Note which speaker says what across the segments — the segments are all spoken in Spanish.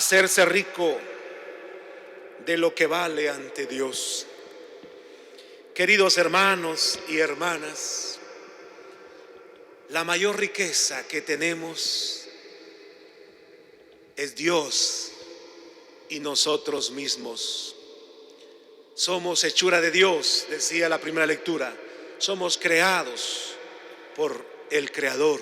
Speaker 1: hacerse rico de lo que vale ante Dios. Queridos hermanos y hermanas, la mayor riqueza que tenemos es Dios y nosotros mismos. Somos hechura de Dios, decía la primera lectura. Somos creados por el Creador.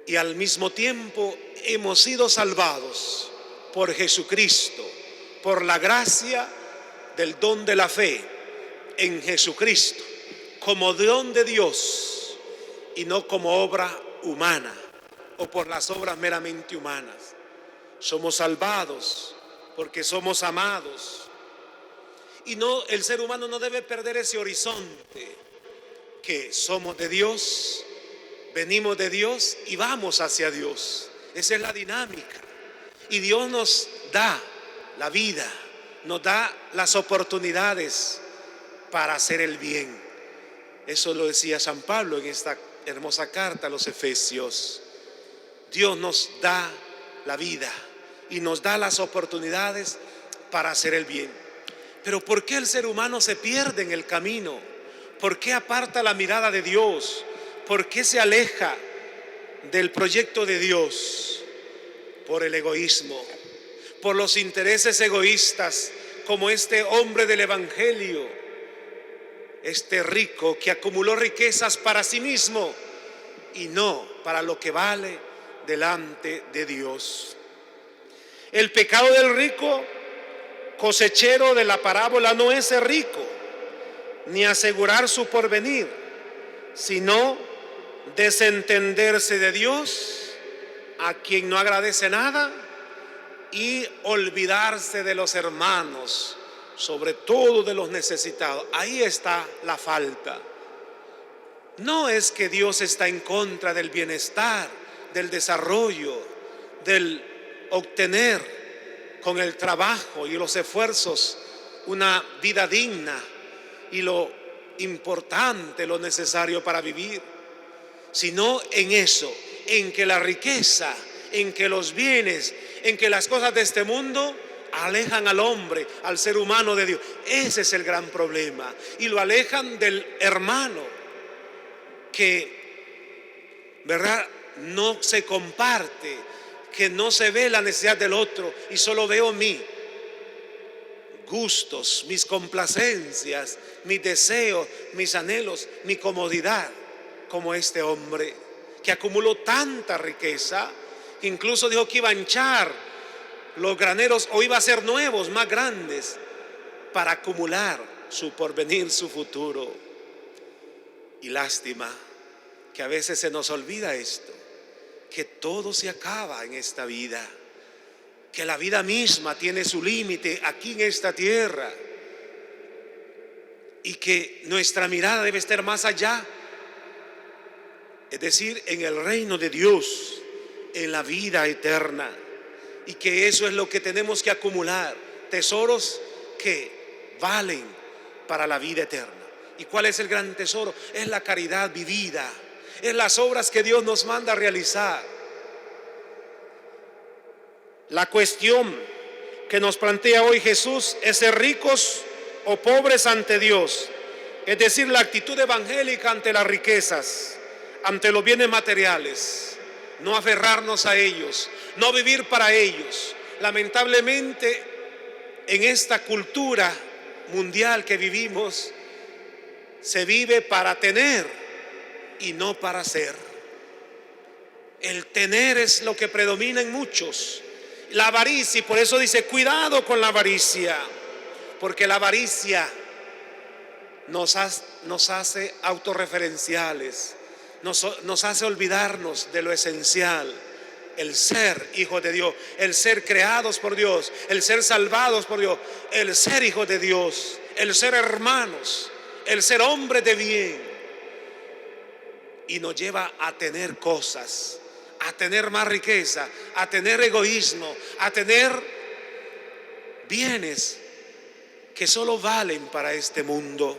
Speaker 1: Y al mismo tiempo hemos sido salvados por Jesucristo, por la gracia del don de la fe en Jesucristo, como don de Dios y no como obra humana o por las obras meramente humanas. Somos salvados porque somos amados. Y no, el ser humano no debe perder ese horizonte, que somos de Dios, venimos de Dios y vamos hacia Dios. Esa es la dinámica. Y Dios nos da la vida, nos da las oportunidades para hacer el bien. Eso lo decía San Pablo en esta hermosa carta a los Efesios. Dios nos da la vida y nos da las oportunidades para hacer el bien. Pero ¿por qué el ser humano se pierde en el camino? ¿Por qué aparta la mirada de Dios? ¿Por qué se aleja del proyecto de Dios? Por el egoísmo, por los intereses egoístas, como este hombre del Evangelio, este rico que acumuló riquezas para sí mismo y no para lo que vale delante de Dios. El pecado del rico cosechero de la parábola no es ser rico, ni asegurar su porvenir, sino desentenderse de Dios, a quien no agradece nada, y olvidarse de los hermanos, sobre todo de los necesitados. Ahí está la falta. No es que Dios está en contra del bienestar, del desarrollo, del obtener con el trabajo y los esfuerzos una vida digna y lo importante, lo necesario para vivir, sino en eso, en que la riqueza, en que los bienes, en que las cosas de este mundo alejan al hombre, al ser humano de Dios. Ese es el gran problema. Y lo alejan del hermano que, ¿verdad?, no se comparte, que no se ve la necesidad del otro y solo veo mis gustos, mis complacencias, mis deseos, mis anhelos, mi comodidad, como este hombre que acumuló tanta riqueza que incluso dijo que iba a hinchar los graneros o iba a ser nuevos, más grandes, para acumular su porvenir, su futuro. Y lástima que a veces se nos olvida esto, que todo se acaba en esta vida, que la vida misma tiene su límite aquí en esta tierra y que nuestra mirada debe estar más allá, es decir, en el reino de Dios, en la vida eterna, y que eso es lo que tenemos que acumular, tesoros que valen para la vida eterna. ¿Y cuál es el gran tesoro? Es la caridad vivida, es las obras que Dios nos manda a realizar. La cuestión que nos plantea hoy Jesús es ser ricos o pobres ante Dios, es decir, la actitud evangélica ante las riquezas, ante los bienes materiales, no aferrarnos a ellos, no vivir para ellos. Lamentablemente, en esta cultura mundial que vivimos, se vive para tener y no para ser. El tener es lo que predomina en muchos. La avaricia, y por eso dice, cuidado con la avaricia, porque la avaricia nos hace autorreferenciales, nos hace olvidarnos de lo esencial, el ser hijos de Dios, el ser creados por Dios, el ser salvados por Dios, el ser hijos de Dios, el ser hermanos, el ser hombres de bien. Y nos lleva a tener cosas, a tener más riqueza, a tener egoísmo, a tener bienes que solo valen para este mundo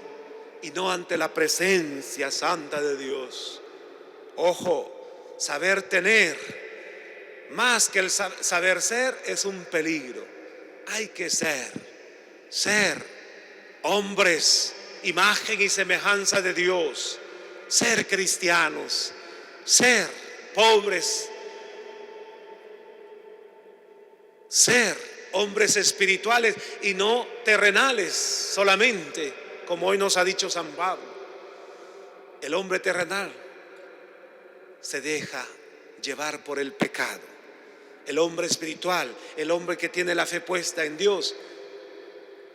Speaker 1: y no ante la presencia santa de Dios. Ojo, saber tener más que el saber ser, es un peligro. Hay que ser hombres, imagen y semejanza de Dios, ser cristianos, ser pobres, ser hombres espirituales y no terrenales solamente, como hoy nos ha dicho San Pablo. El hombre terrenal se deja llevar por el pecado. El hombre espiritual, el hombre que tiene la fe puesta en Dios,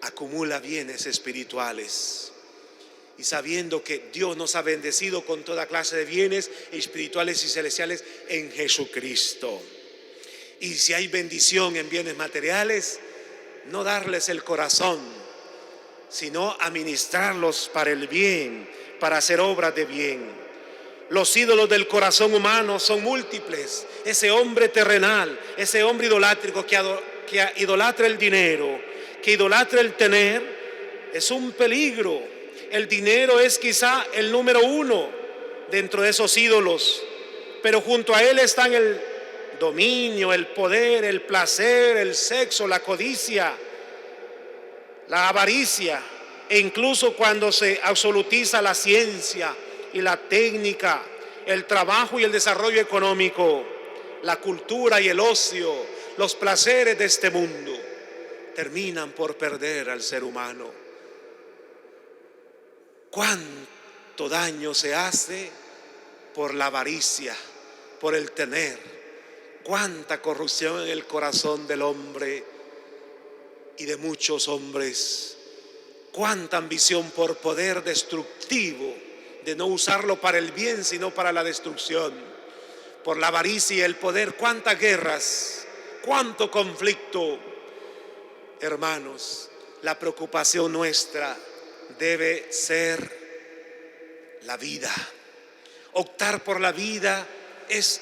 Speaker 1: acumula bienes espirituales. Y sabiendo que Dios nos ha bendecido con toda clase de bienes espirituales y celestiales en Jesucristo. Y si hay bendición en bienes materiales, no darles el corazón, sino administrarlos para el bien, para hacer obras de bien. Los ídolos del corazón humano son múltiples. Ese hombre terrenal, ese hombre idolátrico que idolatra el dinero, que idolatra el tener, es un peligro. El dinero es quizá el número uno dentro de esos ídolos, pero junto a él están el dominio, el poder, el placer, el sexo, la codicia, la avaricia, e incluso cuando se absolutiza la ciencia y la técnica, el trabajo y el desarrollo económico, la cultura y el ocio, los placeres de este mundo, terminan por perder al ser humano. ¿Cuánto daño se hace por la avaricia, por el tener? ¿Cuánta corrupción en el corazón del hombre y de muchos hombres? ¿Cuánta ambición por poder destructivo, de no usarlo para el bien sino para la destrucción? Por la avaricia y el poder, cuántas guerras, cuánto conflicto. Hermanos, la preocupación nuestra debe ser la vida. Optar por la vida es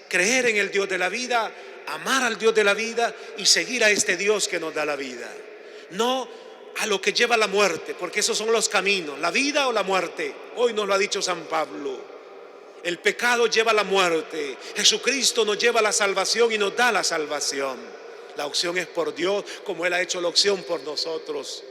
Speaker 1: creer en el Dios de la vida, amar al Dios de la vida y seguir a este Dios que nos da la vida. No a lo que lleva a la muerte, porque esos son los caminos, la vida o la muerte. Hoy nos lo ha dicho San Pablo. El pecado lleva a la muerte. Jesucristo nos lleva a la salvación y nos da la salvación. La opción es por Dios, como Él ha hecho la opción por nosotros.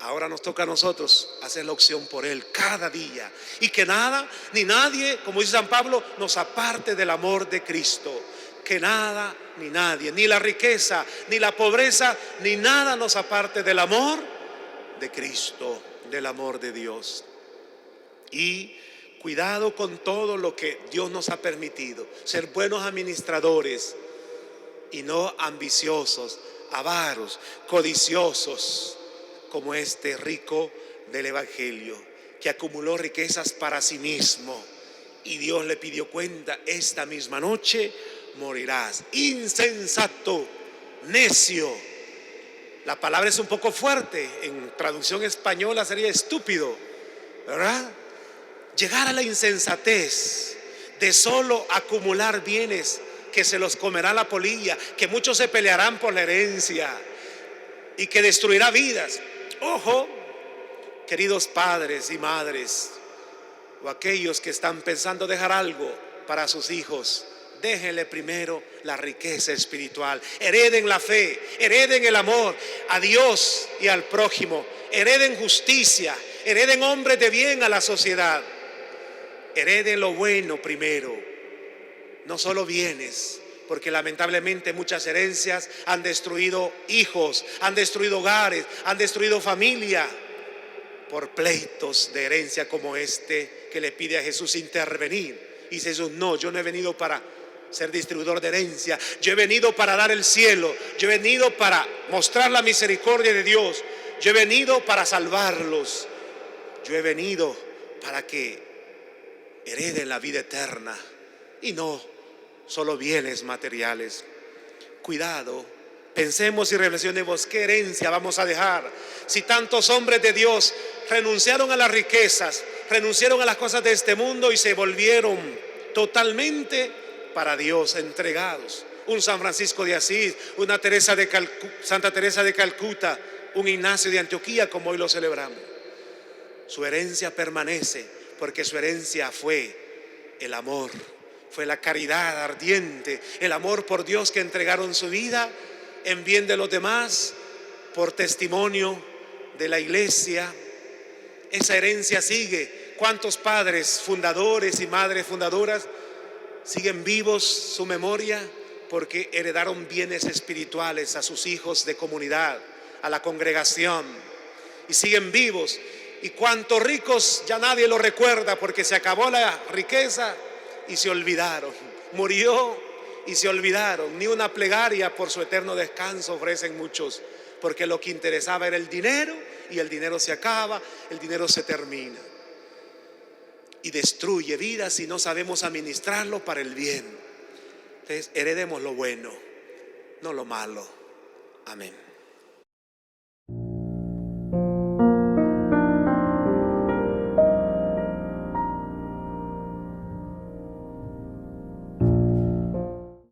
Speaker 1: Ahora nos toca a nosotros hacer la opción por Él cada día. Y que nada ni nadie, como dice San Pablo, nos aparte del amor de Cristo. Que nada ni nadie, ni la riqueza, ni la pobreza, ni nada nos aparte del amor de Cristo, del amor de Dios. Y cuidado con todo lo que Dios nos ha permitido. Ser buenos administradores y no ambiciosos, avaros, codiciosos, como este rico del Evangelio, que acumuló riquezas para sí mismo. Y Dios le pidió cuenta: esta misma noche morirás. Insensato, necio. La palabra es un poco fuerte, en traducción española sería estúpido, ¿verdad? Llegar a la insensatez de solo acumular bienes que se los comerá la polilla, que muchos se pelearán por la herencia y que destruirá vidas. Ojo, queridos padres y madres, o aquellos que están pensando dejar algo para sus hijos, déjenle primero la riqueza espiritual. Hereden la fe, hereden el amor a Dios y al prójimo, hereden justicia, hereden hombres de bien a la sociedad. Hereden lo bueno primero, no solo bienes, porque lamentablemente muchas herencias han destruido hijos, han destruido hogares, han destruido familia por pleitos de herencia como este que le pide a Jesús intervenir. Y dice Jesús: no, yo no he venido para ser distribuidor de herencia, yo he venido para dar el cielo, yo he venido para mostrar la misericordia de Dios, yo he venido para salvarlos, yo he venido para que hereden la vida eterna y no solo bienes materiales. Cuidado, pensemos y reflexionemos qué herencia vamos a dejar. Si tantos hombres de Dios renunciaron a las riquezas, renunciaron a las cosas de este mundo y se volvieron totalmente para Dios, entregados. Un San Francisco de Asís, una Santa Teresa de Calcuta, un Ignacio de Antioquía, como hoy lo celebramos. Su herencia permanece, porque su herencia fue el amor, Fue la caridad ardiente, el amor por Dios, que entregaron su vida en bien de los demás por testimonio de la iglesia. Esa herencia sigue. ¿Cuántos padres fundadores y madres fundadoras siguen vivos su memoria? Porque heredaron bienes espirituales a sus hijos de comunidad, a la congregación, y siguen vivos. Y cuántos ricos ya nadie los recuerda, porque se acabó la riqueza y se olvidaron. Murió y se olvidaron. Ni una plegaria por su eterno descanso ofrecen muchos, porque lo que interesaba era el dinero, y el dinero se acaba, el dinero se termina y destruye vidas si no sabemos administrarlo para el bien. Entonces, heredemos lo bueno, no lo malo. Amén.